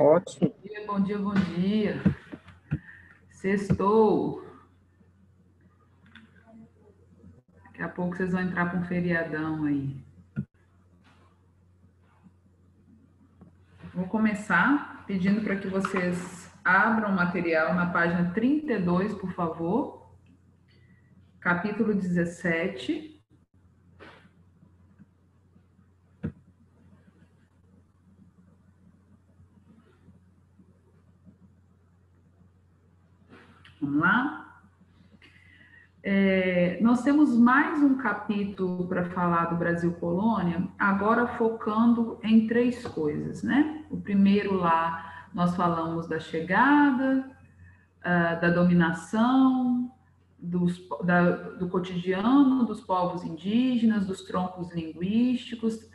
Ótimo. Bom dia, bom dia. Sextou. Daqui a pouco vocês vão entrar com um feriadão aí. Vou começar pedindo para que vocês abram o material na página 32, por favor. Capítulo 17. Vamos lá? Nós temos mais um capítulo para falar do Brasil Colônia, agora focando em três coisas, né? O primeiro lá, nós falamos da chegada, da dominação, do cotidiano dos povos indígenas, dos troncos linguísticos,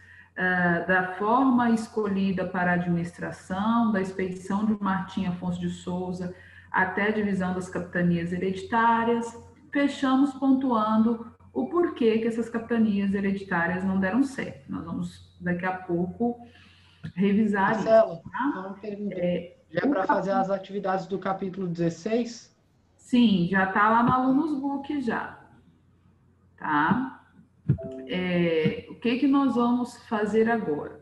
da forma escolhida para a administração, da expedição de Martim Afonso de Souza até a divisão das capitanias hereditárias. Fechamos pontuando o porquê que essas capitanias hereditárias não deram certo. Nós vamos, daqui a pouco, revisar Marcelo, isso. Tá? uma pergunta. Já é para fazer as atividades do capítulo 16? Sim, já está lá no Alunos Book já. Tá? O que nós vamos fazer agora?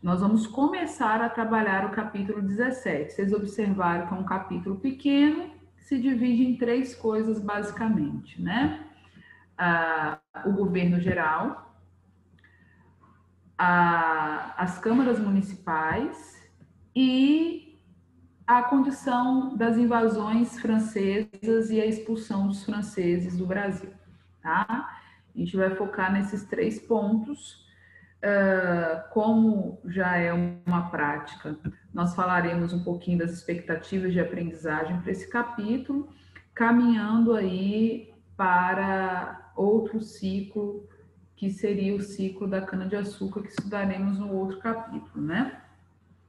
Nós vamos começar a trabalhar o capítulo 17. Vocês observaram que é um capítulo pequeno, que se divide em três coisas, basicamente, né? O governo geral, as câmaras municipais e a condição das invasões francesas e a expulsão dos franceses do Brasil, tá? A gente vai focar nesses três pontos. Como já é uma prática, nós falaremos um pouquinho das expectativas de aprendizagem para esse capítulo, caminhando aí para outro ciclo, que seria o ciclo da cana-de-açúcar, que estudaremos no outro capítulo, né?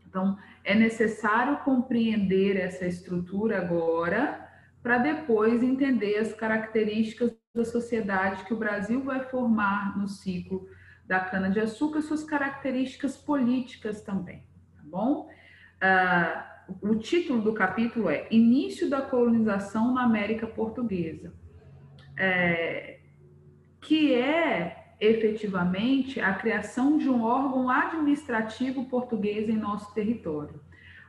Então, é necessário compreender essa estrutura agora, para depois entender as características da sociedade que o Brasil vai formar no ciclo da cana-de-açúcar, suas características políticas também, tá bom? O título do capítulo é Início da Colonização na América Portuguesa, que é efetivamente a criação de um órgão administrativo português em nosso território.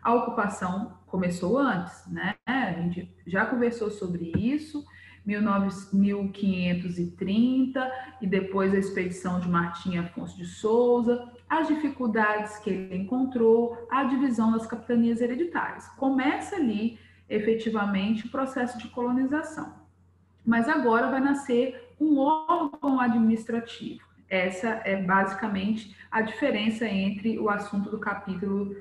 A ocupação começou antes, né? A gente já conversou sobre isso, 1530, e depois a expedição de Martim Afonso de Souza, as dificuldades que ele encontrou, a divisão das capitanias hereditárias. Começa ali, efetivamente, o processo de colonização. Mas agora vai nascer um órgão administrativo. Essa é basicamente a diferença entre o assunto do capítulo,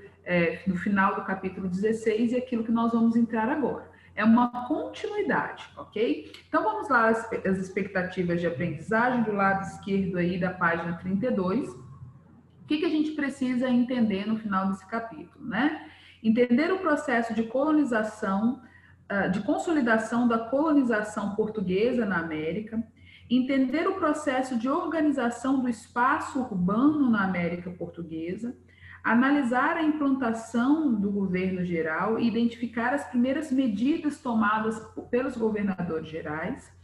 no final do capítulo 16 e aquilo que nós vamos entrar agora. É uma continuidade, ok? Então, vamos lá as expectativas de aprendizagem do lado esquerdo aí da página 32. O que a gente precisa entender no final desse capítulo, né? Entender o processo de colonização, de consolidação da colonização portuguesa na América, entender o processo de organização do espaço urbano na América Portuguesa, analisar a implantação do governo geral e identificar as primeiras medidas tomadas pelos governadores gerais,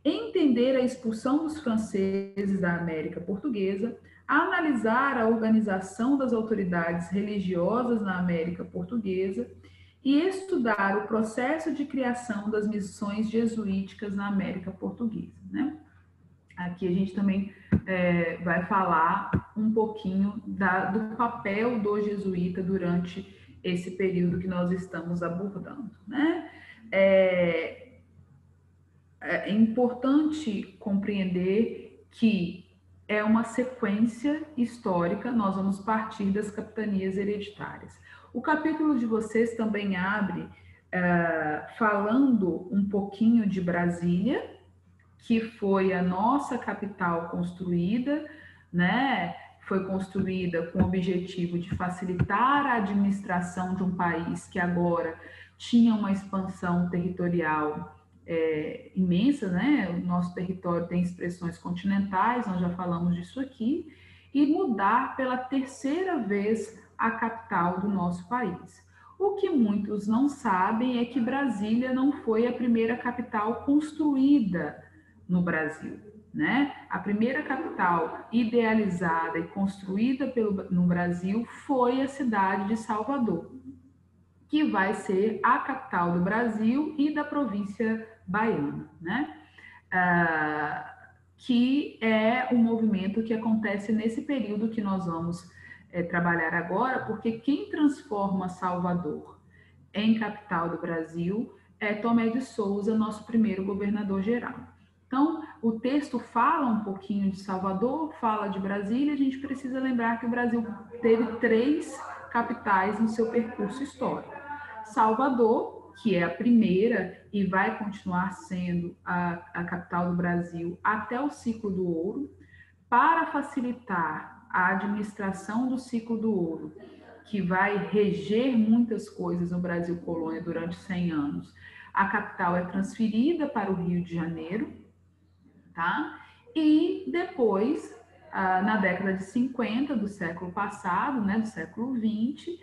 entender a expulsão dos franceses da América Portuguesa, analisar a organização das autoridades religiosas na América Portuguesa e estudar o processo de criação das missões jesuíticas na América Portuguesa, né? Aqui a gente também vai falar um pouquinho do papel do jesuíta durante esse período que nós estamos abordando, né? É importante compreender que é uma sequência histórica, nós vamos partir das capitanias hereditárias. O capítulo de vocês também abre falando um pouquinho de Brasília, que foi a nossa capital construída, né? Foi construída com o objetivo de facilitar a administração de um país que agora tinha uma expansão territorial imensa, né? O nosso território tem expressões continentais, nós já falamos disso aqui, e mudar pela terceira vez a capital do nosso país. O que muitos não sabem é que Brasília não foi a primeira capital construída no Brasil, né? A primeira capital idealizada e construída no Brasil foi a cidade de Salvador, que vai ser a capital do Brasil e da província baiana, né? Que é um movimento que acontece nesse período que nós vamos trabalhar agora, porque quem transforma Salvador em capital do Brasil é Tomé de Souza, nosso primeiro governador geral. Então, o texto fala um pouquinho de Salvador, fala de Brasília, a gente precisa lembrar que o Brasil teve 3 capitais no seu percurso histórico. Salvador, que é a primeira e vai continuar sendo a capital do Brasil até o ciclo do ouro, para facilitar a administração do ciclo do ouro, que vai reger muitas coisas no Brasil colônia durante 100 anos. A capital é transferida para o Rio de Janeiro, tá? E depois, na década de 50 do século passado, né, do século 20,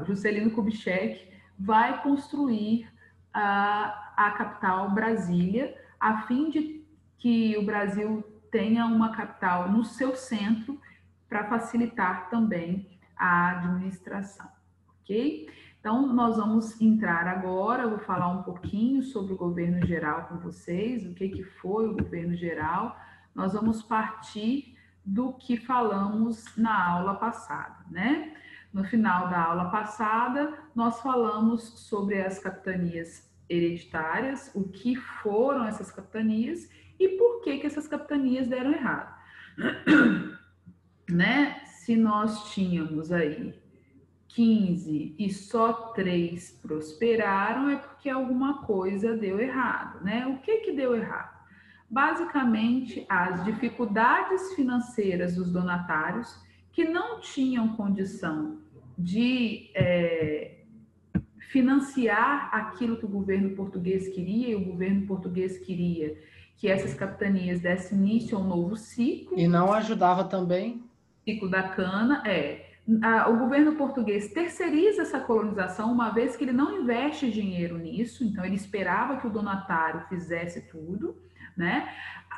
Juscelino Kubitschek vai construir a capital Brasília, a fim de que o Brasil tenha uma capital no seu centro para facilitar também a administração, ok? Então, nós vamos entrar agora, eu vou falar um pouquinho sobre o governo geral com vocês, o que foi o governo geral. Nós vamos partir do que falamos na aula passada, né? No final da aula passada, nós falamos sobre as capitanias hereditárias, o que foram essas capitanias e por que essas capitanias deram errado. Né? Se nós tínhamos aí 15 e só 3 prosperaram, é porque alguma coisa deu errado, né? O que deu errado? Basicamente, as dificuldades financeiras dos donatários, que não tinham condição de financiar aquilo que o governo português queria, e o governo português queria que essas capitanias dessem início a um novo ciclo. E não ajudava também? Ciclo da cana, o governo português terceiriza essa colonização, uma vez que ele não investe dinheiro nisso, então ele esperava que o donatário fizesse tudo, né?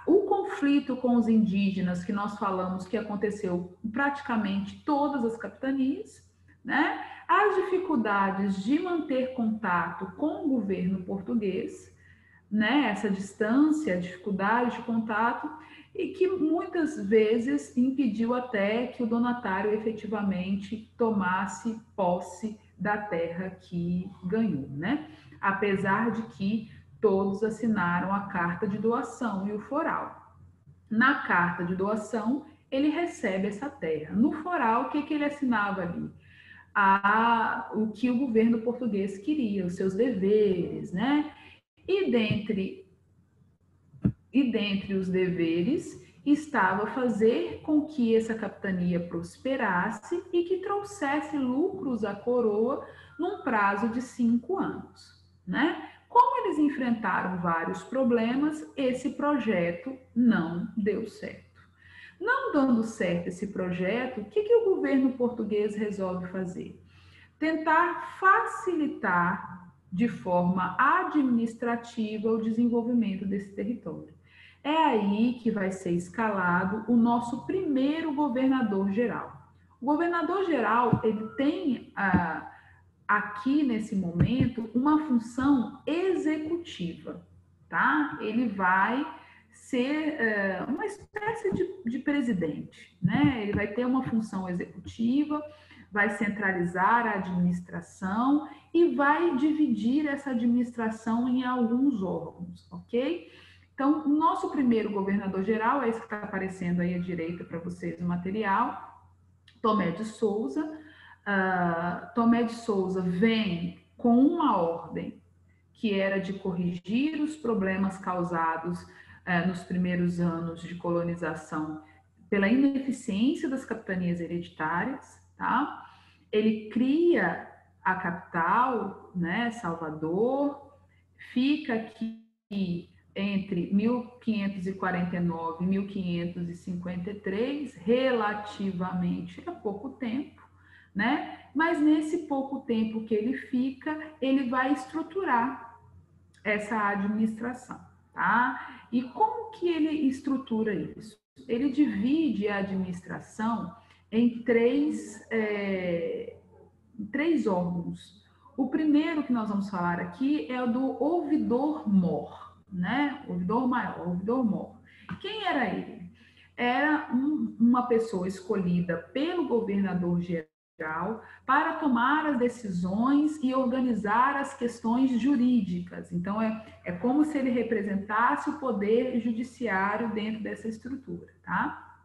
O conflito com os indígenas, que nós falamos que aconteceu em praticamente todas as capitanias, né? As dificuldades de manter contato com o governo português, né? Essa distância, a dificuldade de contato, e que muitas vezes impediu até que o donatário efetivamente tomasse posse da terra que ganhou, né? Apesar de que todos assinaram a carta de doação e o foral. Na carta de doação, ele recebe essa terra. No foral, o que ele assinava ali? O que o governo português queria, os seus deveres, né? E dentre os deveres estava fazer com que essa capitania prosperasse e que trouxesse lucros à coroa num prazo de 5 anos, né? Como eles enfrentaram vários problemas, esse projeto não deu certo. Não dando certo esse projeto, o que o governo português resolve fazer? Tentar facilitar de forma administrativa o desenvolvimento desse território. É aí que vai ser escalado o nosso primeiro governador-geral. O governador-geral, ele tem aqui nesse momento uma função executiva, tá? Ele vai ser uma espécie de presidente, né? Ele vai ter uma função executiva, vai centralizar a administração e vai dividir essa administração em alguns órgãos, ok? Então, o nosso primeiro governador-geral, é esse que está aparecendo aí à direita para vocês no material, Tomé de Souza. Tomé de Souza vem com uma ordem que era de corrigir os problemas causados nos primeiros anos de colonização pela ineficiência das capitanias hereditárias, tá? Ele cria a capital, né, Salvador, fica aqui entre 1549 e 1553, relativamente é pouco tempo, né? Mas nesse pouco tempo que ele fica, ele vai estruturar essa administração, tá? E como que ele estrutura isso? Ele divide a administração em três órgãos. O primeiro que nós vamos falar aqui é o do ouvidor-mor, né? Ouvidor maior, ouvidor-mor. Quem era ele? Era uma pessoa escolhida pelo governador geral para tomar as decisões e organizar as questões jurídicas. Então, é como se ele representasse o poder judiciário dentro dessa estrutura, tá?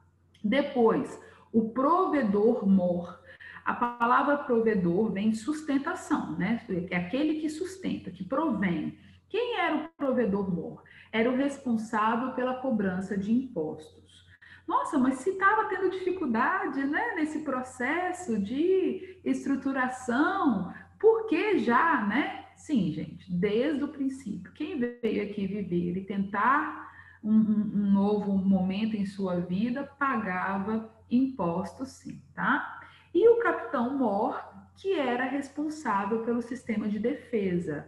Depois, o provedor-mor. A palavra provedor vem de sustentação, né? É aquele que sustenta, que provém. Quem era o provedor-mor? Era o responsável pela cobrança de impostos. Nossa, mas se estava tendo dificuldade, né, nesse processo de estruturação, por que já, né? Sim, gente, desde o princípio. Quem veio aqui viver e tentar um novo momento em sua vida, pagava impostos, sim, tá? E o capitão Mor, que era responsável pelo sistema de defesa.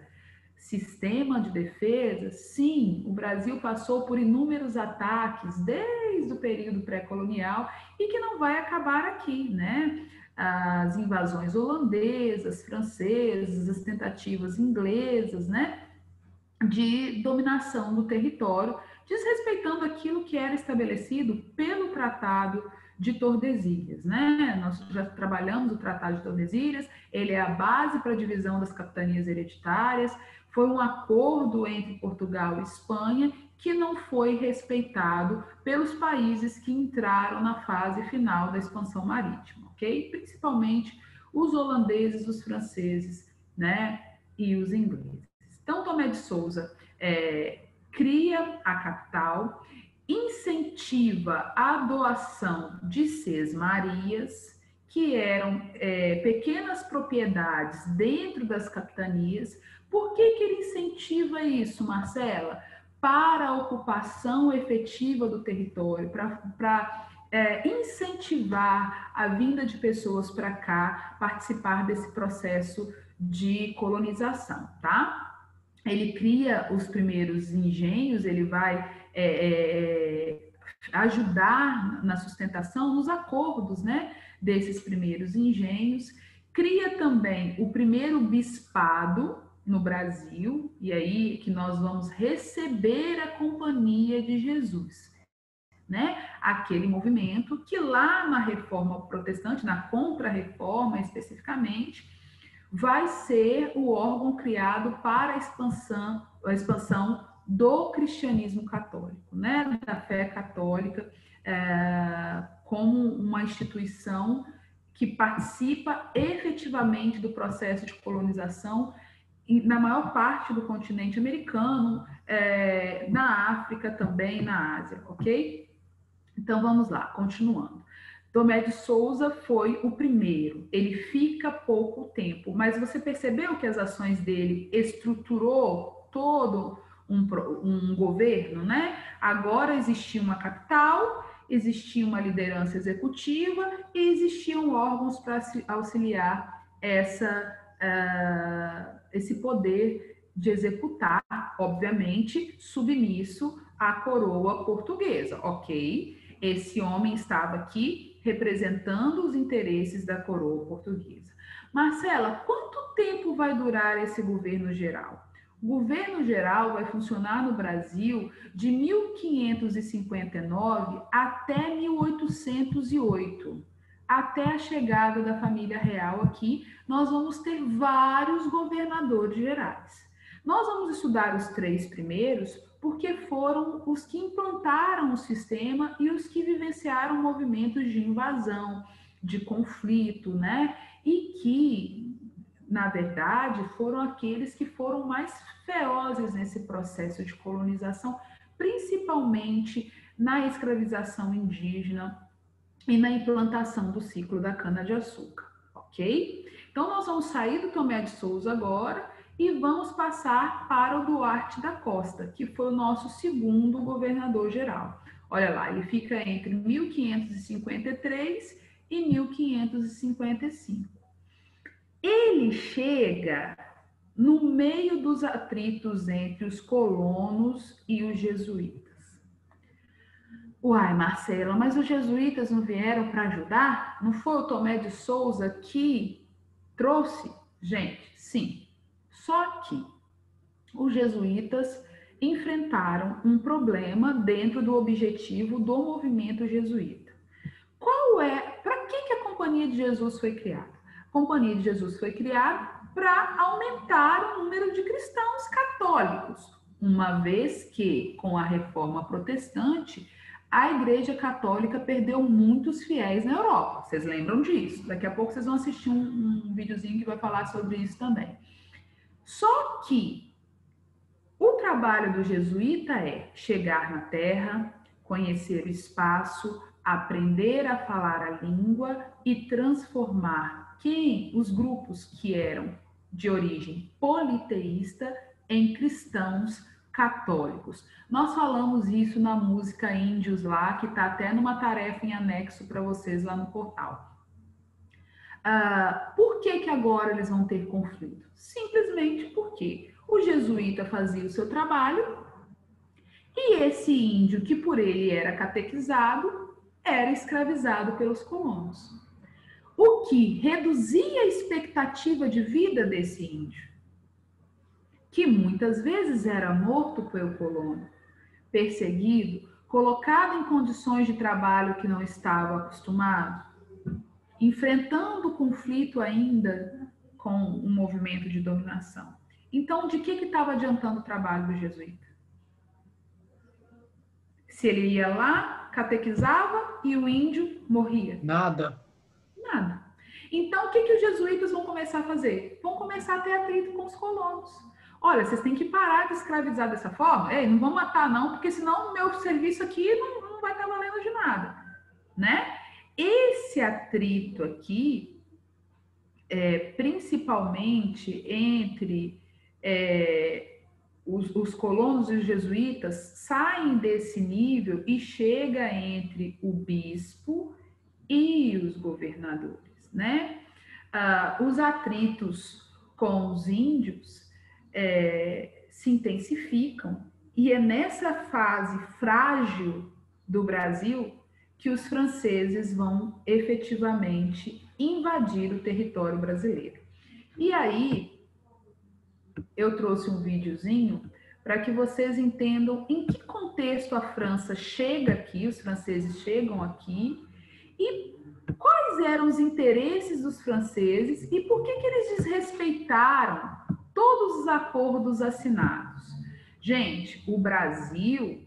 Sistema de defesa, sim, o Brasil passou por inúmeros ataques desde o período pré-colonial e que não vai acabar aqui, né? As invasões holandesas, francesas, as tentativas inglesas, né? De dominação do território, desrespeitando aquilo que era estabelecido pelo Tratado de Tordesilhas, né? Nós já trabalhamos o Tratado de Tordesilhas, ele é a base para a divisão das capitanias hereditárias, foi um acordo entre Portugal e Espanha que não foi respeitado pelos países que entraram na fase final da expansão marítima, ok? Principalmente os holandeses, os franceses, né? E os ingleses. Então, Tomé de Souza cria a capital, incentiva a doação de sesmarias, que eram pequenas propriedades dentro das capitanias. Por que ele incentiva isso, Marcela? Para a ocupação efetiva do território, para incentivar a vinda de pessoas para cá, participar desse processo de colonização, tá? Ele cria os primeiros engenhos, ele vai ajudar na sustentação, nos acordos, né, desses primeiros engenhos. Cria também o primeiro bispado no Brasil, e aí que nós vamos receber a Companhia de Jesus, né? Aquele movimento que lá na Reforma Protestante, na Contra-Reforma especificamente, vai ser o órgão criado para a expansão do cristianismo católico, né? Da fé católica, como uma instituição que participa efetivamente do processo de colonização na maior parte do continente americano, na África também, na Ásia, ok? Então vamos lá, continuando. Tomé de Souza foi o primeiro, ele fica pouco tempo, mas você percebeu que as ações dele estruturou todo um governo, né? Agora existia uma capital, existia uma liderança executiva e existiam órgãos para auxiliar esse poder de executar, obviamente, submisso à coroa portuguesa, ok? Esse homem estava aqui representando os interesses da coroa portuguesa. Marcela, quanto tempo vai durar esse governo geral? O governo geral vai funcionar no Brasil de 1559 até 1808. Até a chegada da família real aqui, nós vamos ter vários governadores gerais. Nós vamos estudar os três primeiros porque foram os que implantaram o sistema e os que vivenciaram movimentos de invasão, de conflito, né? E que, na verdade, foram aqueles que foram mais ferozes nesse processo de colonização, principalmente na escravização indígena e na implantação do ciclo da cana-de-açúcar, ok? Então, nós vamos sair do Tomé de Souza agora e vamos passar para o Duarte da Costa, que foi o nosso segundo governador-geral. Olha lá, ele fica entre 1553 e 1555. Ele chega no meio dos atritos entre os colonos e os jesuítas. Uai, Marcela, mas os jesuítas não vieram para ajudar? Não foi o Tomé de Souza que trouxe? Gente, sim. Só que os jesuítas enfrentaram um problema dentro do objetivo do movimento jesuíta. Para que a Companhia de Jesus foi criada? A Companhia de Jesus foi criada para aumentar o número de cristãos católicos, uma vez que, com a reforma protestante, a Igreja Católica perdeu muitos fiéis na Europa. Vocês lembram disso? Daqui a pouco vocês vão assistir um videozinho que vai falar sobre isso também. Só que o trabalho do jesuíta é chegar na terra, conhecer o espaço, aprender a falar a língua e transformar os grupos que eram de origem politeísta em cristãos católicos. Nós falamos isso na música Índios lá, que está até numa tarefa em anexo para vocês lá no portal. Por que agora eles vão ter conflito? Simplesmente porque o jesuíta fazia o seu trabalho e esse índio, que por ele era catequizado, era escravizado pelos colonos. O que reduzia a expectativa de vida desse índio, que muitas vezes era morto pelo colono, perseguido, colocado em condições de trabalho que não estava acostumado, enfrentando o conflito ainda com um movimento de dominação. Então, de que estava adiantando o trabalho do jesuíta? Se ele ia lá, catequizava e o índio morria. Nada. Nada. Então, o que os jesuítas vão começar a fazer? Vão começar a ter atrito com os colonos. Olha, vocês têm que parar de escravizar dessa forma. Ei, não vão matar não, porque senão o meu serviço aqui não vai estar valendo de nada, né? Esse atrito aqui, principalmente entre os colonos e os jesuítas, saem desse nível e chega entre o bispo e os governadores, né? Os atritos com os índios se intensificam e é nessa fase frágil do Brasil que os franceses vão efetivamente invadir o território brasileiro. E aí, eu trouxe um videozinho para que vocês entendam em que contexto a França chega aqui, os franceses chegam aqui, e quais eram os interesses dos franceses e por que eles desrespeitaram todos os acordos assinados. Gente, o Brasil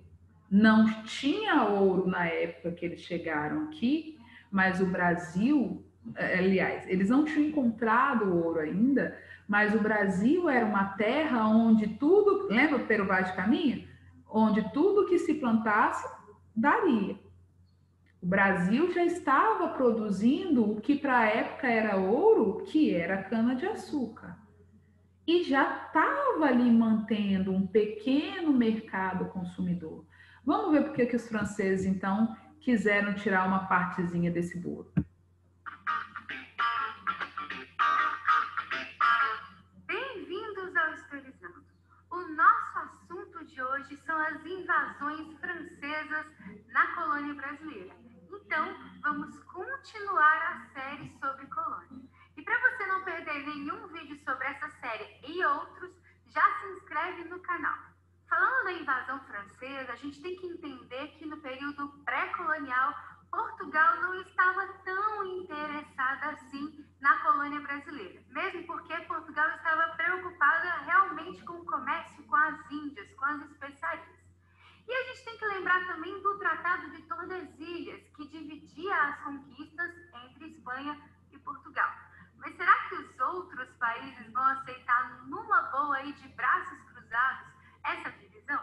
não tinha ouro na época que eles chegaram aqui, mas o Brasil, aliás, eles não tinham encontrado ouro ainda, mas o Brasil era uma terra onde tudo, lembra o Pero Vaz de Caminha? Onde tudo que se plantasse, daria. O Brasil já estava produzindo o que para a época era ouro, que era cana-de-açúcar. E já estava ali mantendo um pequeno mercado consumidor. Vamos ver por que os franceses, então, quiseram tirar uma partezinha desse bolo. Bem-vindos ao Historizando. O nosso assunto de hoje são as invasões francesas na colônia brasileira. Então, vamos continuar a série sobre colônia. E para você não perder nenhum vídeo sobre essa série e outros, já se inscreve no canal. Falando da invasão francesa, a gente tem que entender que no período pré-colonial, Portugal não estava tão interessada assim na colônia brasileira. Mesmo porque Portugal estava preocupada realmente com o comércio com as Índias, com as especiarias. E a gente tem que lembrar também do Tratado de Tordesilhas, que dividia as conquistas entre Espanha e Portugal. Mas será que os outros países vão aceitar numa boa e de braços cruzados essa divisão?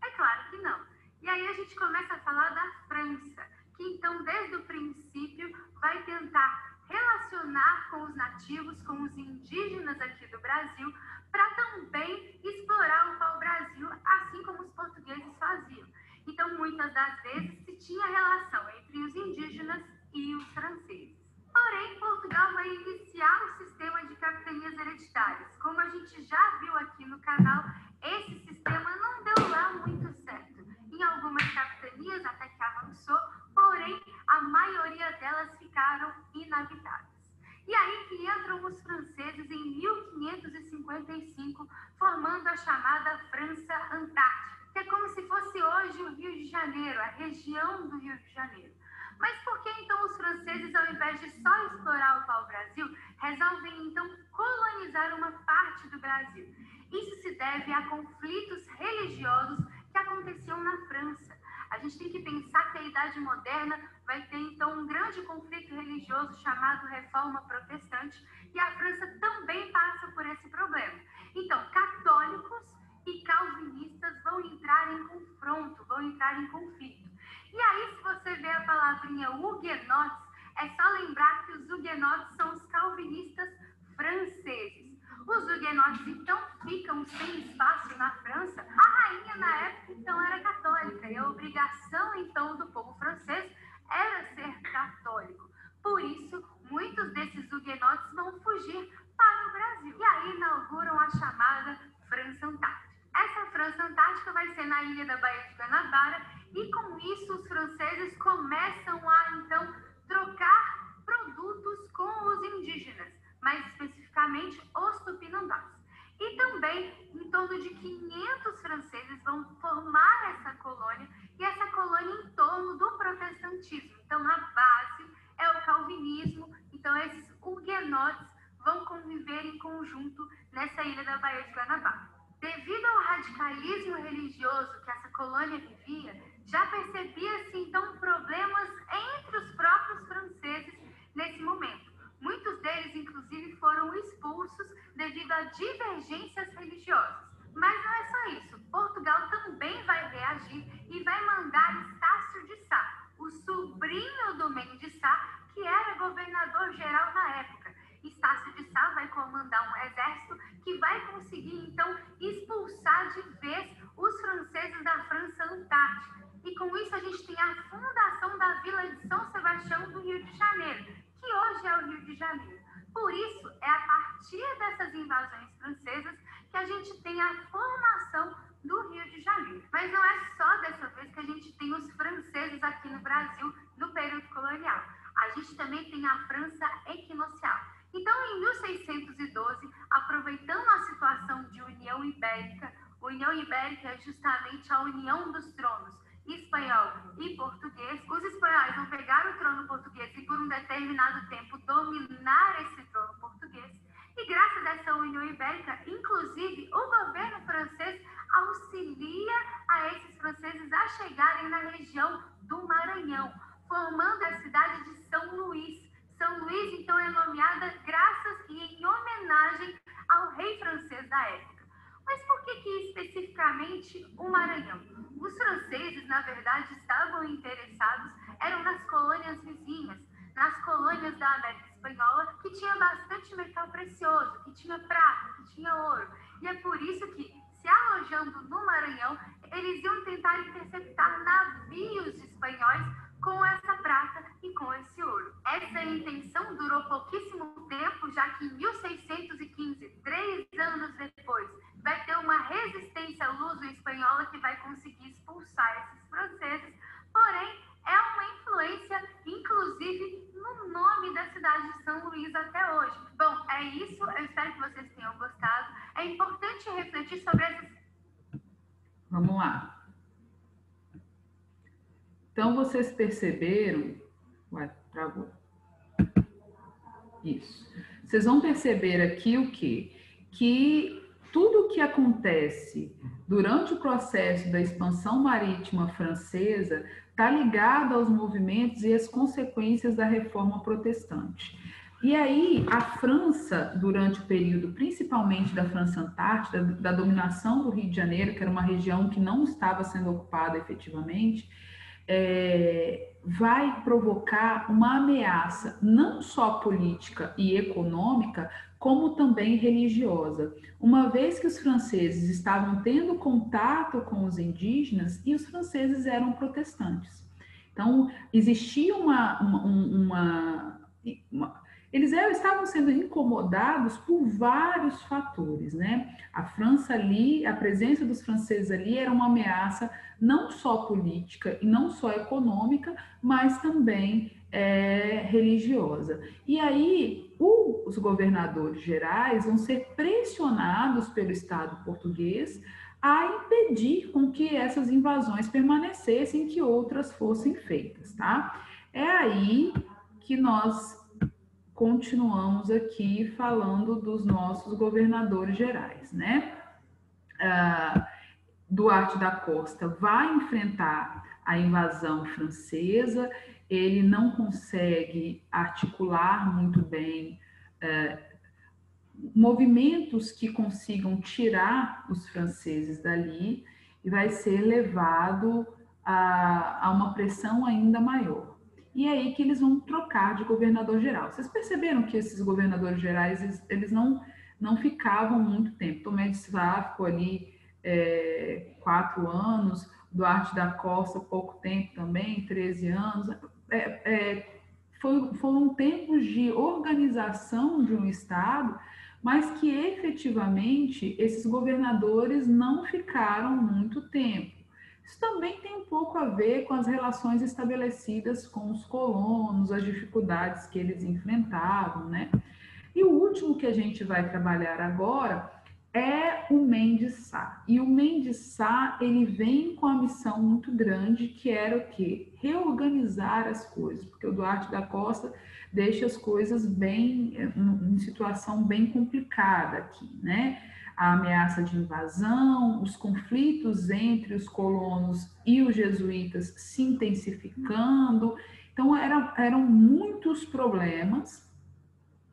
É claro que não. E aí a gente começa a falar da França, que então desde o princípio vai tentar relacionar com os nativos, com os indígenas aqui do Brasil, para também também explorar o pau-brasil, assim como os portugueses faziam. Então, muitas das vezes, se tinha relação entre os indígenas e os franceses. Porém, Portugal vai iniciar o sistema de capitanias hereditárias. Como a gente já viu aqui no canal, esse sistema não deu lá muito certo. Em algumas capitanias até que avançou, porém, a maioria delas ficaram inabitáveis. E aí que entram os franceses em 1555, formando a chamada França Antártica, que é como se fosse hoje o Rio de Janeiro, a região do Rio de Janeiro. Mas por que então os franceses, ao invés de só explorar o pau-brasil, resolvem então colonizar uma parte do Brasil? Isso se deve a conflitos religiosos que aconteciam na França. A gente tem que pensar que a Idade Moderna vai ter então um grande conflito religioso chamado Reforma Protestante, e a França também passa por esse problema. Então, católicos e calvinistas vão entrar em confronto, vão entrar em conflito. E aí, se você vê a palavrinha huguenotes, é só lembrar que os huguenotes são os calvinistas franceses. Os huguenotes, então, ficam sem espaço na França. A rainha, na época, então, era católica, e a obrigação, então, do povo francês era ser católico. Por isso, muitos desses huguenotes vão fugir para o Brasil. E aí inauguram a chamada França Antártica. Essa França Antártica vai ser na ilha da Baía de Guanabara, e com isso os franceses começam a, então, trocar produtos com os indígenas, mais especificamente os tupinambás. E também, em torno de 500 franceses vão formar essa colônia, e essa colônia em torno do protestantismo. Então, a base é o calvinismo, então esses huguenotes vão conviver em conjunto nessa ilha da Baía de Guanabara. Devido ao radicalismo religioso que essa colônia vivia, já percebia-se então problemas entre os próprios franceses nesse momento. Muitos deles, inclusive, foram expulsos devido a divergências religiosas. Mas não é só isso. Portugal também vai reagir e vai mandar Estácio de Sá, o sobrinho do Mendes Sá, que era governador-geral na época. Estácio de Sá vai comandar um exército que vai conseguir, então, expulsar de vez os franceses da França Antártica. E com isso a gente tem a fundação da Vila de São Sebastião do Rio de Janeiro, que hoje é o Rio de Janeiro. Por isso, é a partir dessas invasões francesas que a gente tem a formação do Rio de Janeiro. Mas não é só dessa vez que a gente tem os franceses aqui no Brasil no período colonial. A gente também tem a França equinocial. Então, em 1612, aproveitando a situação de União Ibérica é justamente a união dos tronos espanhol e português. Os espanhóis vão pegar o trono português e por um determinado tempo dominar esse trono português. E graças a essa união ibérica, inclusive, o governo francês auxilia a esses franceses a chegarem na região do Maranhão, formando a cidade de São Luís. São Luís, então, é nomeada graças e em homenagem ao rei francês da época. Mas por que especificamente o Maranhão? Os franceses, na verdade, estavam interessados, eram nas colônias vizinhas, nas colônias da América Espanhola, que tinha bastante metal precioso, que tinha prata, que tinha ouro. E é por isso que, se alojando no Maranhão, eles iam tentar interceptar navios espanhóis com essa prata e com esse ouro. Essa intenção durou pouquíssimo tempo, já que em 1615, 3 anos depois, vai ter uma resistência luso-espanhola que vai conseguir expulsar esses franceses, porém, é uma influência, inclusive, no nome da cidade de São Luís até hoje. Bom, é isso, eu espero que vocês tenham gostado. É importante refletir sobre essas... Vamos lá. Então, vocês perceberam... Ué, travou. Isso. Vocês vão perceber aqui o quê? Que tudo o que acontece durante o processo da expansão marítima francesa está ligado aos movimentos e às consequências da reforma protestante. E aí, a França, durante o período, principalmente da França Antártica, da dominação do Rio de Janeiro, que era uma região que não estava sendo ocupada efetivamente, vai provocar uma ameaça não só política e econômica, como também religiosa, uma vez que os franceses estavam tendo contato com os indígenas e os franceses eram protestantes. Então, existia eles estavam sendo incomodados por vários fatores, né? A França ali, a presença dos franceses ali era uma ameaça não só política e não só econômica, mas também religiosa. E aí, os governadores gerais vão ser pressionados pelo Estado português a impedir com que essas invasões permanecessem, que outras fossem feitas, tá? É aí que nós continuamos aqui falando dos nossos governadores gerais, né? Duarte da Costa vai enfrentar a invasão francesa, ele não consegue articular muito bem movimentos que consigam tirar os franceses dali e vai ser levado a uma pressão ainda maior. E é aí que eles vão trocar de governador geral. Vocês perceberam que esses governadores gerais, eles não ficavam muito tempo. Tomé de Sá ficou ali 4 anos, Duarte da Costa pouco tempo também, 13 anos. Foram tempos de organização de um Estado, mas que efetivamente esses governadores não ficaram muito tempo. Isso também tem um pouco a ver com as relações estabelecidas com os colonos, as dificuldades que eles enfrentavam, né? E o último que a gente vai trabalhar agora é o Mendes Sá. E o Mendes Sá, ele vem com a missão muito grande, que era o quê? Reorganizar as coisas, porque o Duarte da Costa deixa as coisas em situação bem complicada aqui, né? A ameaça de invasão, os conflitos entre os colonos e os jesuítas se intensificando. Então, eram muitos problemas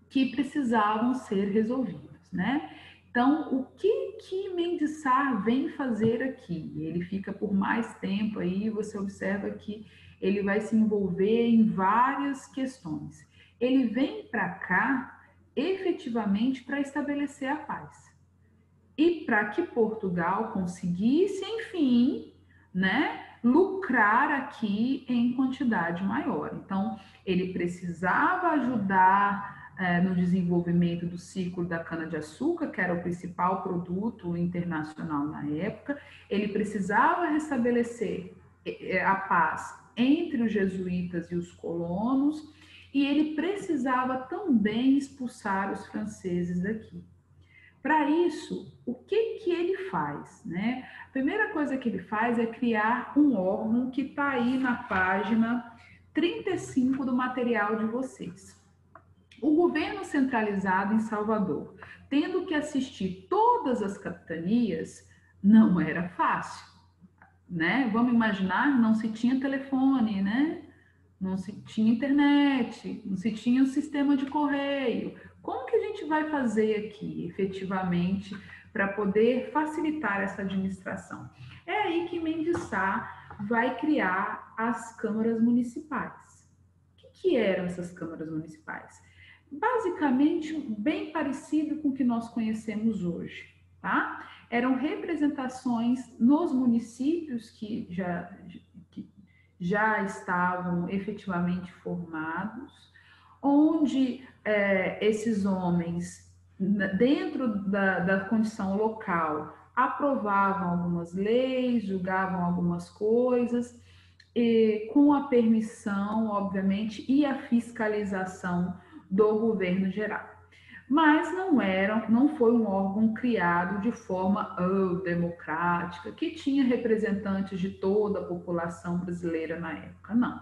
que precisavam ser resolvidos, né? Então, o que Mendes Sá vem fazer aqui? Ele fica por mais tempo aí, você observa que ele vai se envolver em várias questões. Ele vem para cá efetivamente para estabelecer a paz e para que Portugal conseguisse, enfim, né, lucrar aqui em quantidade maior. Então, ele precisava ajudar no desenvolvimento do ciclo da cana-de-açúcar, que era o principal produto internacional na época. Ele precisava restabelecer a paz entre os jesuítas e os colonos, e ele precisava também expulsar os franceses daqui. Para isso, o que ele faz, né? A primeira coisa que ele faz é criar um órgão que está aí na página 35 do material de vocês. O governo centralizado em Salvador, tendo que assistir todas as capitanias, não era fácil, né? Vamos imaginar, não se tinha telefone, né? Não se tinha internet, não se tinha um sistema de correio. Como que a gente vai fazer aqui, efetivamente, para poder facilitar essa administração? É aí que Mendes Sá vai criar as câmaras municipais. O que eram essas câmaras municipais? Basicamente, bem parecido com o que nós conhecemos hoje, tá? Eram representações nos municípios que já estavam efetivamente formados, onde esses homens, dentro da condição local, aprovavam algumas leis, julgavam algumas coisas, com a permissão, obviamente, e a fiscalização do governo geral. Mas não foi um órgão criado de forma democrática, que tinha representantes de toda a população brasileira na época, não.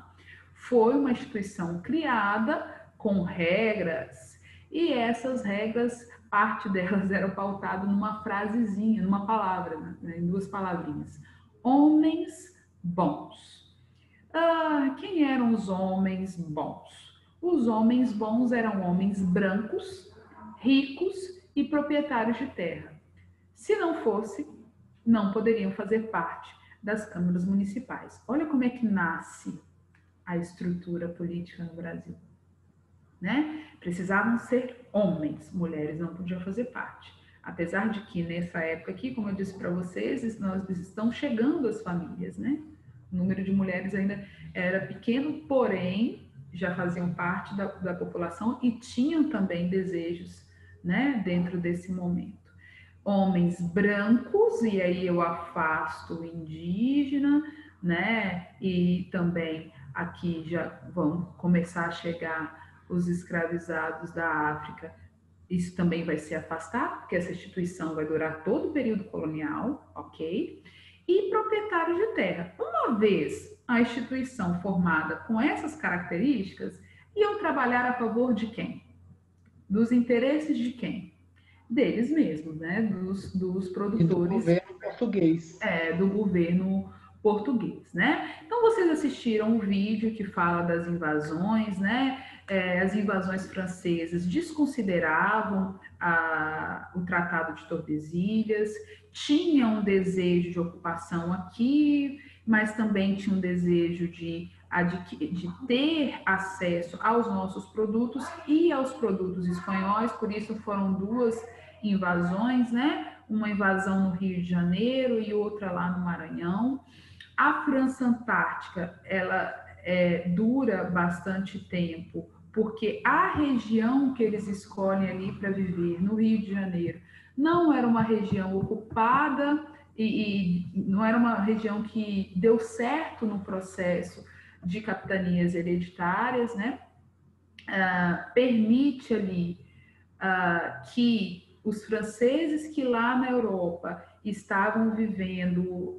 Foi uma instituição criada com regras, e essas regras, parte delas era pautada numa frasezinha, numa palavra, né, em 2 palavrinhas. Homens bons. Quem eram os homens bons? Os homens bons eram homens brancos, ricos e proprietários de terra. Se não fosse, não poderiam fazer parte das câmaras municipais. Olha como é que nasce a estrutura política no Brasil. né? Precisavam ser homens, mulheres não podiam fazer parte. Apesar de que nessa época aqui, como eu disse para vocês, nós estão chegando as famílias, né? O número de mulheres ainda era pequeno, porém já faziam parte da população e tinham também desejos, né, dentro desse momento. Homens brancos, e aí eu afasto o indígena, né, e também aqui já vão começar a chegar os escravizados da África. Isso também vai se afastar, porque essa instituição vai durar todo o período colonial, ok? E proprietários de terra. Uma vez a instituição formada com essas características, iam trabalhar a favor de quem? Dos interesses de quem? Deles mesmos, né? Dos produtores. E do governo português. Do governo português, né? Então, vocês assistiram o vídeo que fala das invasões, né? As invasões francesas desconsideravam o Tratado de Tordesilhas, tinham um desejo de ocupação aqui, mas também tinha um desejo de ter acesso aos nossos produtos e aos produtos espanhóis, por isso foram duas invasões, né? Uma invasão no Rio de Janeiro e outra lá no Maranhão. A França Antártica, ela dura bastante tempo, porque a região que eles escolhem ali para viver, no Rio de Janeiro, não era uma região ocupada e não era uma região que deu certo no processo de capitanias hereditárias, né? Permite ali que os franceses que lá na Europa estavam vivendo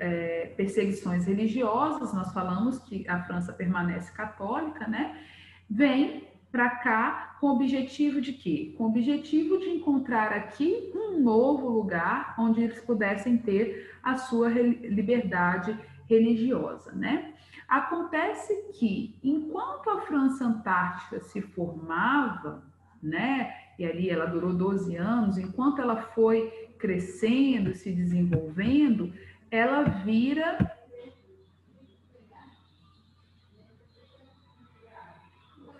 perseguições religiosas, nós falamos que a França permanece católica, né? Vem para cá com o objetivo de quê? Com o objetivo de encontrar aqui um novo lugar onde eles pudessem ter a sua liberdade religiosa, né? Acontece que, enquanto a França Antártica se formava, né? E ali ela durou 12 anos, enquanto ela foi crescendo, se desenvolvendo, ela vira...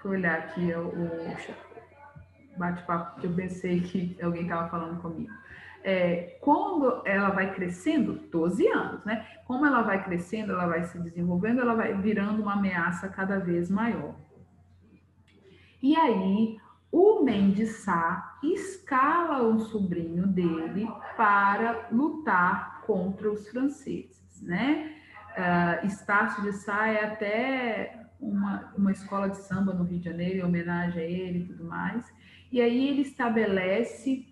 Vou olhar aqui o bate-papo, que eu pensei que alguém estava falando comigo. Quando ela vai crescendo, 12 anos, né? Como ela vai crescendo, ela vai se desenvolvendo, ela vai virando uma ameaça cada vez maior. E aí, o Mendes Sá escala um sobrinho dele para lutar contra os franceses, né? Estácio de Sá é até uma escola de samba no Rio de Janeiro, em homenagem a ele e tudo mais. E aí ele estabelece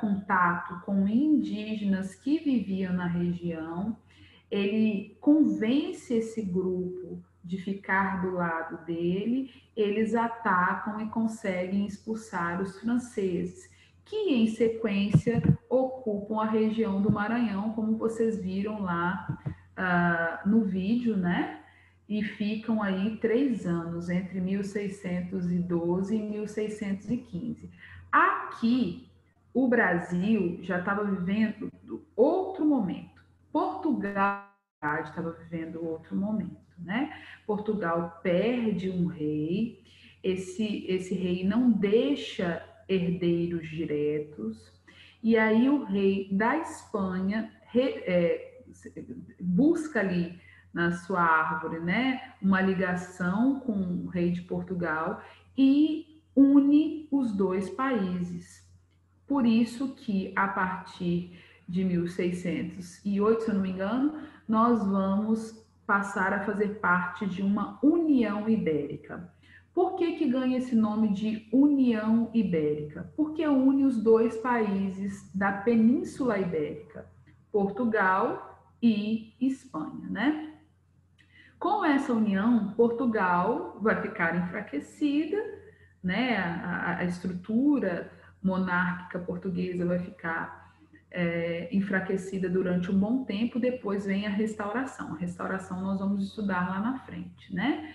contato com indígenas que viviam na região, ele convence esse grupo de ficar do lado dele, eles atacam e conseguem expulsar os franceses, que em sequência ocupam a região do Maranhão, como vocês viram lá no vídeo, né? E ficam aí 3 anos, entre 1612 e 1615. Aqui, o Brasil já estava vivendo outro momento. Portugal estava vivendo outro momento, né? Portugal perde um rei, esse rei não deixa herdeiros diretos, e aí o rei da Espanha busca ali na sua árvore, né, uma ligação com o rei de Portugal e une os dois países. Por isso que, a partir de 1608, se eu não me engano, nós vamos passar a fazer parte de uma União Ibérica. Por que ganha esse nome de União Ibérica? Porque une os dois países da Península Ibérica, Portugal e Espanha, né? Com essa união, Portugal vai ficar enfraquecida, né? A estrutura monárquica portuguesa vai ficar enfraquecida durante um bom tempo, depois vem a restauração. A restauração nós vamos estudar lá na frente, né?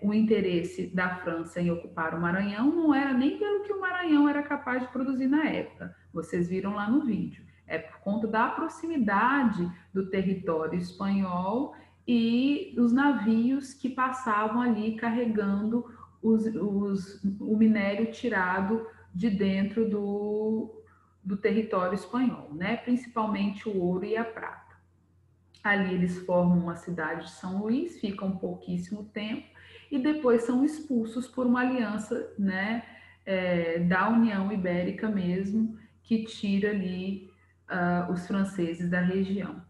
O interesse da França em ocupar o Maranhão não era nem pelo que o Maranhão era capaz de produzir na época, vocês viram lá no vídeo. É por conta da proximidade do território espanhol e os navios que passavam ali carregando o minério tirado de dentro do território espanhol, né? Principalmente o ouro e a prata. Ali eles formam uma cidade de São Luís, ficam pouquíssimo tempo e depois são expulsos por uma aliança, né, da União Ibérica mesmo, que tira ali os franceses da região.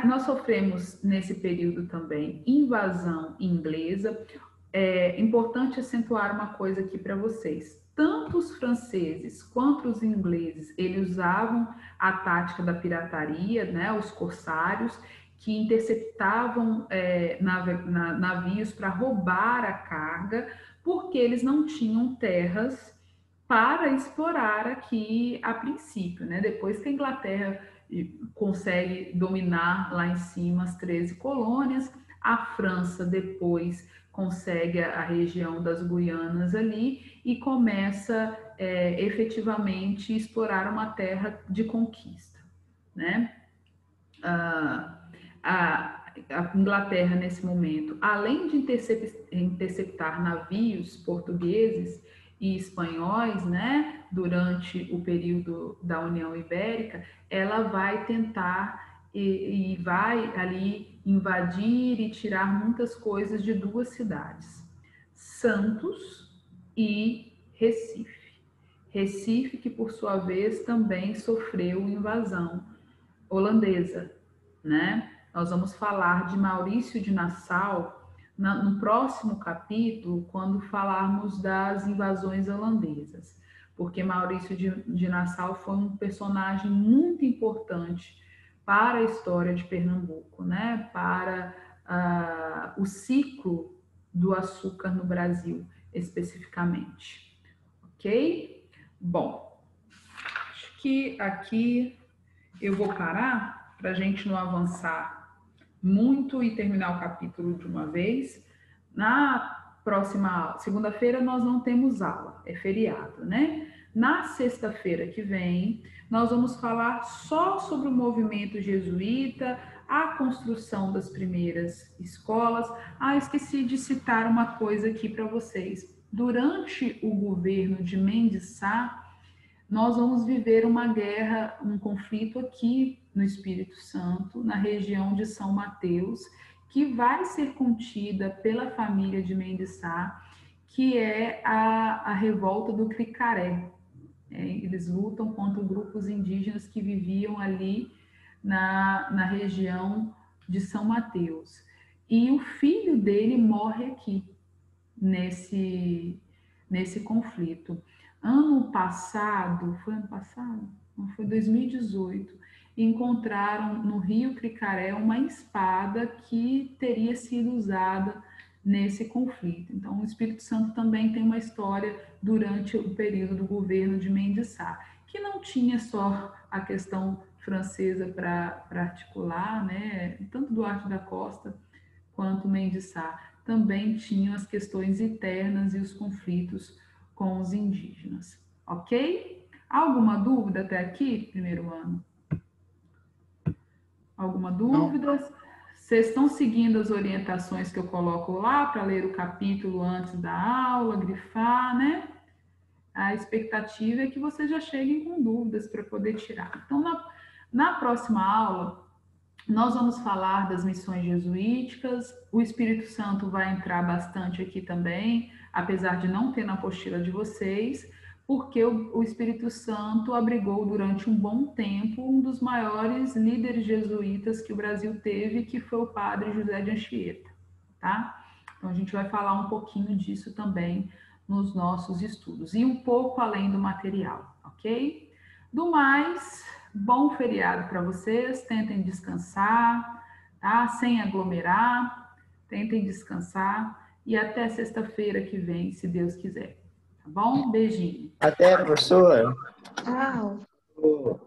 Nós sofremos nesse período também invasão inglesa. É importante acentuar uma coisa aqui para vocês. Tanto os franceses quanto os ingleses, eles usavam a tática da pirataria, né, os corsários, que interceptavam navios para roubar a carga, porque eles não tinham terras para explorar aqui a princípio, né? Depois que a Inglaterra consegue dominar lá em cima as 13 colônias, a França depois consegue a região das Guianas ali e começa efetivamente explorar uma terra de conquista, né? A Inglaterra, nesse momento, além de interceptar navios portugueses e espanhóis, né, durante o período da União Ibérica, ela vai tentar e vai ali invadir e tirar muitas coisas de duas cidades, Santos e Recife. Recife, que por sua vez também sofreu invasão holandesa, né? Nós vamos falar de Maurício de Nassau no próximo capítulo, quando falarmos das invasões holandesas, porque Maurício de Nassau foi um personagem muito importante para a história de Pernambuco, né? Para o ciclo do açúcar no Brasil, especificamente. Ok? Bom, acho que aqui eu vou parar para a gente não avançar muito e terminar o capítulo de uma vez. Na próxima segunda-feira nós não temos aula, é feriado, né? Na sexta-feira que vem, nós vamos falar só sobre o movimento jesuíta, a construção das primeiras escolas. Esqueci de citar uma coisa aqui para vocês. Durante o governo de Mendes Sá, nós vamos viver uma guerra, um conflito aqui no Espírito Santo, na região de São Mateus, que vai ser contida pela família de Mendes Sá, que é a revolta do Cricaré. Eles lutam contra grupos indígenas que viviam ali na região de São Mateus. E o filho dele morre aqui, nesse conflito. Ano passado, foi ano passado? Não, foi 2018, encontraram no Rio Cricaré uma espada que teria sido usada nesse conflito. Então, o Espírito Santo também tem uma história durante o período do governo de Mendes Sá, que não tinha só a questão francesa para articular, né? Tanto Duarte da Costa quanto Mendes Sá também tinham as questões internas e os conflitos com os indígenas, ok? Alguma dúvida até aqui, primeiro ano? Alguma dúvida? Vocês estão seguindo as orientações que eu coloco lá para ler o capítulo antes da aula, grifar, né? A expectativa é que vocês já cheguem com dúvidas para poder tirar. Então, na próxima aula, nós vamos falar das missões jesuíticas. O Espírito Santo vai entrar bastante aqui também, apesar de não ter na apostila de vocês, porque o Espírito Santo abrigou durante um bom tempo um dos maiores líderes jesuítas que o Brasil teve, que foi o padre José de Anchieta, tá? Então a gente vai falar um pouquinho disso também nos nossos estudos, e um pouco além do material, ok? Do mais, bom feriado para vocês, tentem descansar, tá? Sem aglomerar, tentem descansar e até sexta-feira que vem, se Deus quiser. Tá bom? Beijinho. Até, professora. Tchau.